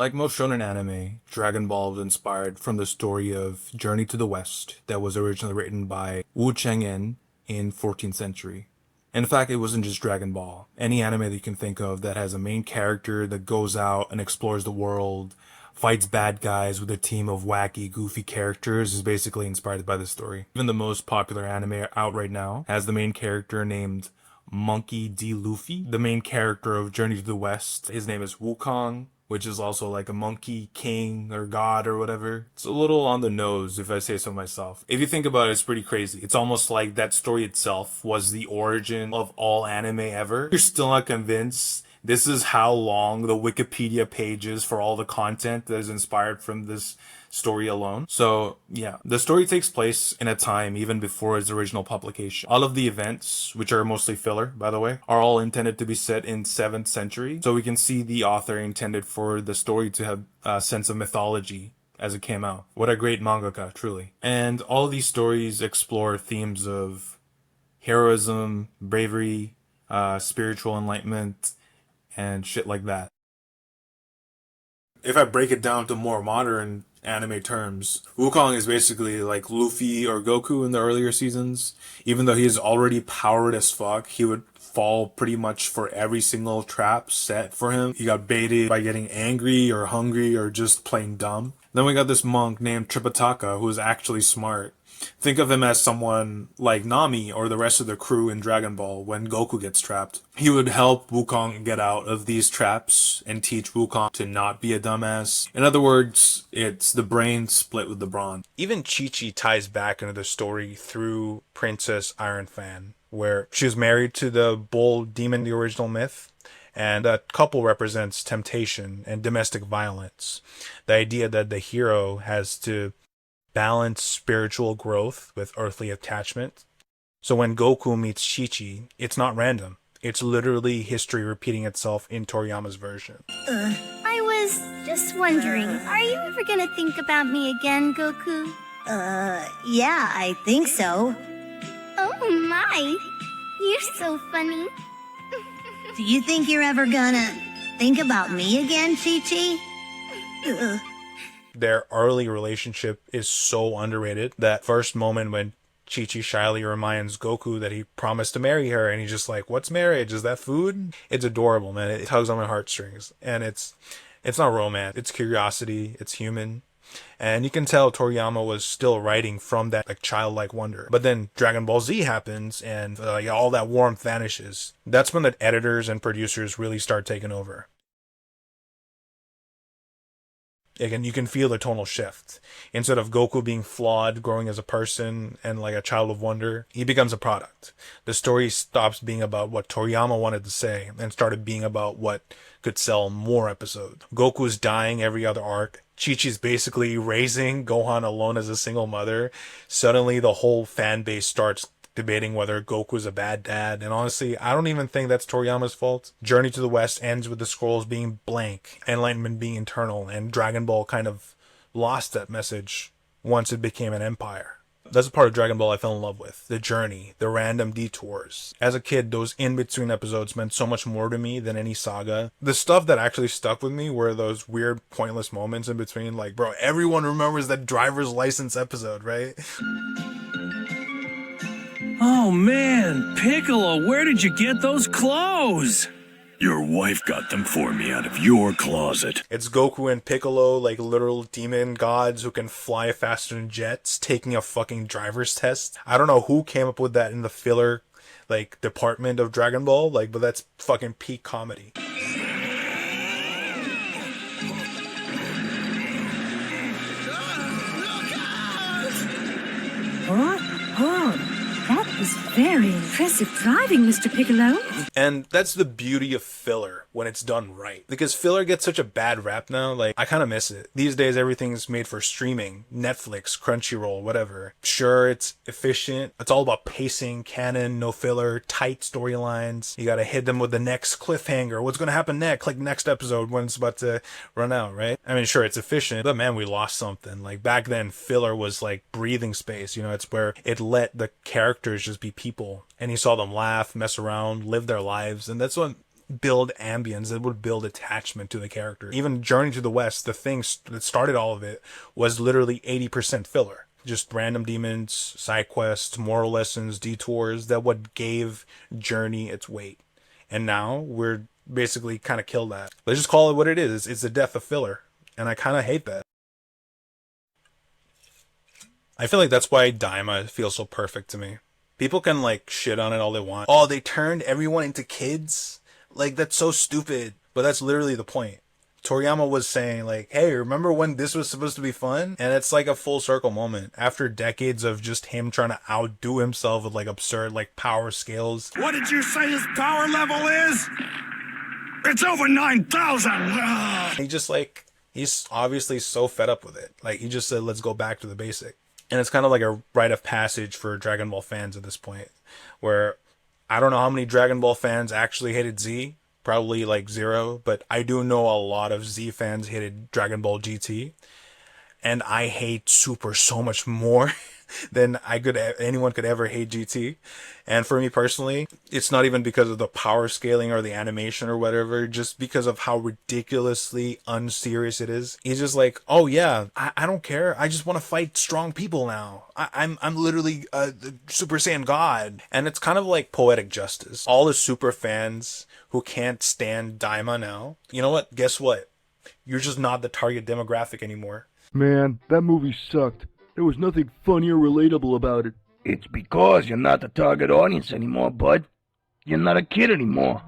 Like most shonen anime, Dragon Ball was inspired from the story of Journey to the West that was originally written by Wu Cheng'en in 14th century. In fact, it wasn't just Dragon Ball. Any anime that you can think of that has a main character that goes out and explores the world, fights bad guys with a team of wacky, goofy characters is basically inspired by this story. Even the most popular anime out right now has the main character named Monkey D. Luffy. The main character of Journey to the West, his name is Wukong, which is also like a monkey king or god or whatever. It's a little on the nose if I say so myself. If you think about it, it's pretty crazy. It's almost like that story itself was the origin of all anime ever. You're still not convinced. This is how long the Wikipedia page is for all the content that is inspired from this story alone. So yeah, the story takes place in a time even before its original publication. All of the events, which are mostly filler, by the way, are all intended to be set in 7th century. So we can see the author intended for the story to have a sense of mythology as it came out. What a great mangaka, truly. And all of these stories explore themes of heroism, bravery, spiritual enlightenment, and shit like that. If I break it down to more modern anime terms, Wukong is basically like Luffy or Goku in the earlier seasons. Even though he is already powered as fuck, he would fall pretty much for every single trap set for him. He got baited by getting angry or hungry or just plain dumb. Then we got this monk named Tripitaka who is actually smart. Think of him as someone like Nami or the rest of the crew in Dragon Ball when Goku gets trapped. He would help Wukong get out of these traps and teach Wukong to not be a dumbass. In other words, it's the brain split with the brawn. Even Chi-Chi ties back into the story through Princess Iron Fan, where she was married to the bull demon, the original myth. And that couple represents temptation and domestic violence. The idea that the hero has to balance spiritual growth with earthly attachment. So when Goku meets Chi-Chi, it's not random. It's literally history repeating itself in Toriyama's version. I was just wondering, are you ever gonna think about me again, Goku? Yeah, I think so. Oh my, you're so funny. Do you think you're ever gonna think about me again, Chi-Chi? Their early relationship is so underrated. That first moment when Chi-Chi shyly reminds Goku that he promised to marry her, and he's just like, what's marriage? Is that food? It's adorable, man. It tugs on my heartstrings. And it's not romance. It's curiosity. It's human. And you can tell Toriyama was still writing from that like childlike wonder. But then Dragon Ball Z happens, and all that warmth vanishes. That's when the editors and producers really start taking over. Again, you can feel the tonal shift. Instead of Goku being flawed, growing as a person, and like a child of wonder, he becomes a product. The story stops being about what Toriyama wanted to say and started being about what could sell more episodes. Goku's dying every other arc. Chi-Chi's basically raising Gohan alone as a single mother. Suddenly, the whole fan base starts debating whether Goku's a bad dad, and honestly, I don't even think that's Toriyama's fault. Journey to the West ends with the scrolls being blank, enlightenment being internal, and Dragon Ball kind of lost that message once it became an empire. That's a part of Dragon Ball I fell in love with. The journey, the random detours. As a kid, those in-between episodes meant so much more to me than any saga. The stuff that actually stuck with me were those weird, pointless moments in between. Like, bro, everyone remembers that driver's license episode, right? Oh man, Piccolo, where did you get those clothes? Your wife got them for me out of your closet. It's Goku and Piccolo, like literal demon gods who can fly faster than jets, taking a fucking driver's test. I don't know who came up with that in the filler, like, department of Dragon Ball, like, but that's fucking peak comedy. That was very impressive driving, Mr. Piccolo. And that's the beauty of filler when it's done right. Because filler gets such a bad rap now, like, I kind of miss it. These days, everything's made for streaming. Netflix, Crunchyroll, whatever. Sure, it's efficient. It's all about pacing, canon, no filler, tight storylines. You gotta hit them with the next cliffhanger. What's gonna happen next? Like, next episode when it's about to run out, right? I mean, sure, it's efficient, but man, we lost something. Like, back then, filler was like breathing space, you know? It's where it let the characters just be people. And you saw them laugh, mess around, live their lives. And that's what build ambience, that would build attachment to the character. Even Journey to the West, the thing that started all of it, was literally 80% filler. Just random demons, side quests, moral lessons, detours, that what gave Journey its weight. And now we're basically kind of killed that. Let's just call it what it is. It's the death of filler. And I kind of hate that. I feel like that's why Daima feels so perfect to me. People can like shit on it all they want. Oh, they turned everyone into kids? Like, that's so stupid. But that's literally the point. Toriyama was saying like, hey, remember when this was supposed to be fun? And it's like a full circle moment. After decades of just him trying to outdo himself with like absurd like power scales. What did you say his power level is? It's over 9,000! He just like, he's obviously so fed up with it. Like, he just said, let's go back to the basic. And it's kind of like a rite of passage for Dragon Ball fans at this point, where I don't know how many Dragon Ball fans actually hated Z, probably like 0, but I do know a lot of Z fans hated Dragon Ball GT, and I hate Super so much more than anyone could ever hate GT. And for me personally, it's not even because of the power scaling or the animation or whatever, just because of how ridiculously unserious it is. He's just like, oh yeah, I don't care. I just want to fight strong people now. I'm literally the Super Saiyan God. And it's kind of like poetic justice. All the super fans who can't stand Daima now, you know what? Guess what? You're just not the target demographic anymore. Man, that movie sucked. There was nothing funny or relatable about it. It's because you're not the target audience anymore, bud. You're not a kid anymore.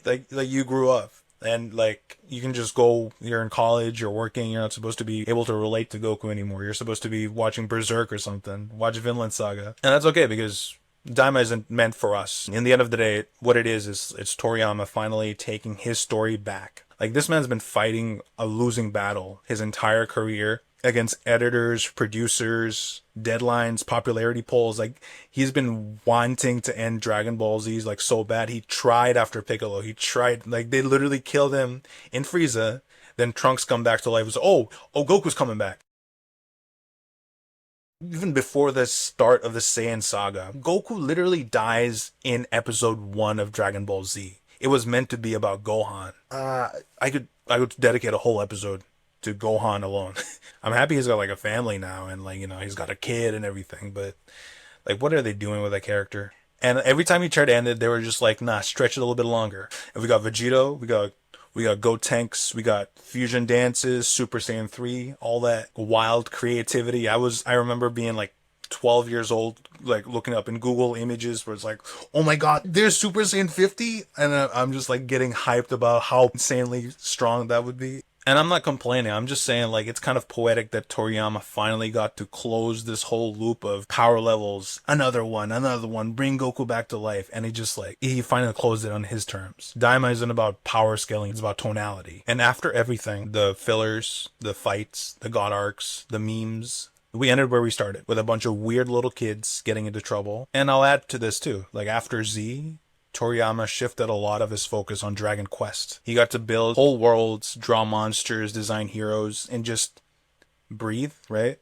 Like you grew up, and like you can just go, you're in college, you're working, you're not supposed to be able to relate to Goku anymore. You're supposed to be watching Berserk or something, watch Vinland Saga. And that's okay, because Daima isn't meant for us. In the end of the day, what it is it's Toriyama finally taking his story back. Like, this man's been fighting a losing battle his entire career against editors, producers, deadlines, popularity polls. Like, he's been wanting to end Dragon Ball Z like so bad. He tried after Piccolo. He tried, like, they literally killed him in Frieza. Then Trunks come back to life. It was, oh, Goku's coming back. Even before the start of the Saiyan saga, Goku literally dies in episode 1 of Dragon Ball Z. It was meant to be about Gohan. I could dedicate a whole episode to Gohan alone. I'm happy he's got like a family now, and like, you know, he's got a kid and everything, but like, what are they doing with that character? And every time he tried to end it, they were just like, nah, stretch it a little bit longer. And we got Vegito, we got Gotenks, we got fusion dances, Super Saiyan 3, all that wild creativity. I remember being like 12 years old, like looking up in Google images where it's like, oh my god, there's Super Saiyan 50, and I'm just like getting hyped about how insanely strong that would be. And I'm not complaining, I'm just saying, like, it's kind of poetic that Toriyama finally got to close this whole loop of power levels. Another one, bring Goku back to life. And he finally closed it on his terms. Daima isn't about power scaling, it's about tonality. And after everything, the fillers, the fights, the god arcs, the memes, we ended where we started, with a bunch of weird little kids getting into trouble. And I'll add to this too, like, after Z, Toriyama shifted a lot of his focus on Dragon Quest. He got to build whole worlds, draw monsters, design heroes, and just breathe, right?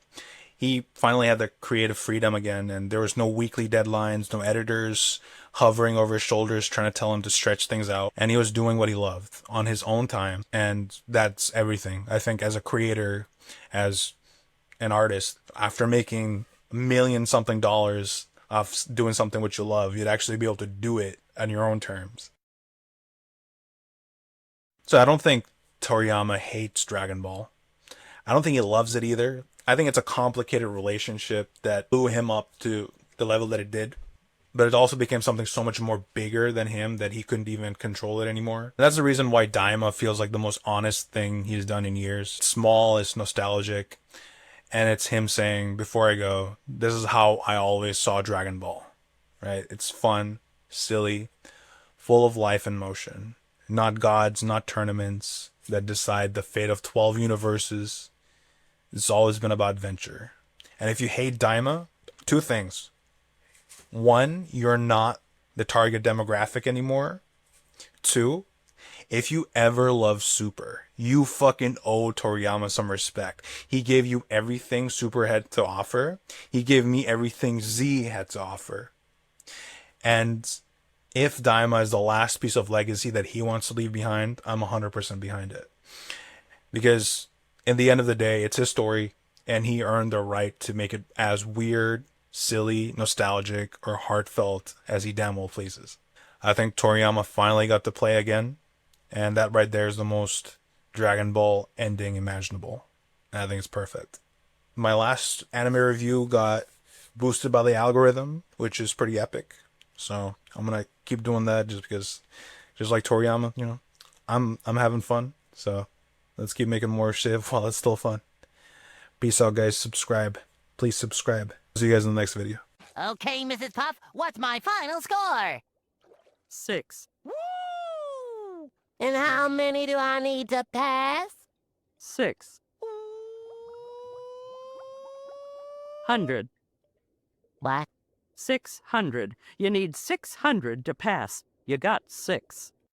He finally had the creative freedom again, and there was no weekly deadlines, no editors hovering over his shoulders trying to tell him to stretch things out. And he was doing what he loved on his own time, and that's everything. I think as a creator, as an artist, after making $1,000,000-something of doing something which you love, you'd actually be able to do it on your own terms. So I don't think Toriyama hates Dragon Ball. I don't think he loves it either. I think it's a complicated relationship that blew him up to the level that it did. But it also became something so much more bigger than him that he couldn't even control it anymore. That's the reason why Daima feels like the most honest thing he's done in years. It's small, it's nostalgic. And it's him saying, before I go, this is how I always saw Dragon Ball, right? It's fun, silly, full of life and motion. Not gods, not tournaments that decide the fate of 12 universes. It's always been about adventure. And if you hate Daima, 2 things. 1, you're not the target demographic anymore. 2, if you ever love Super, you fucking owe Toriyama some respect. He gave you everything Super had to offer. He gave me everything Z had to offer. And if Daima is the last piece of legacy that he wants to leave behind, I'm 100% behind it. Because in the end of the day, it's his story, and he earned the right to make it as weird, silly, nostalgic, or heartfelt as he damn well pleases. I think Toriyama finally got to play again, and that right there is the most Dragon Ball ending imaginable. And I think it's perfect. My last anime review got boosted by the algorithm, which is pretty epic. So I'm gonna keep doing that just because, just like Toriyama, you know, I'm having fun. So let's keep making more shit while it's still fun. Peace out, guys. Subscribe. Please subscribe. See you guys in the next video. Okay, Mrs. Puff, what's my final score? 6. Woo! And how many do I need to pass? 6. 100. What? 600. You need 600 to pass. You got 6.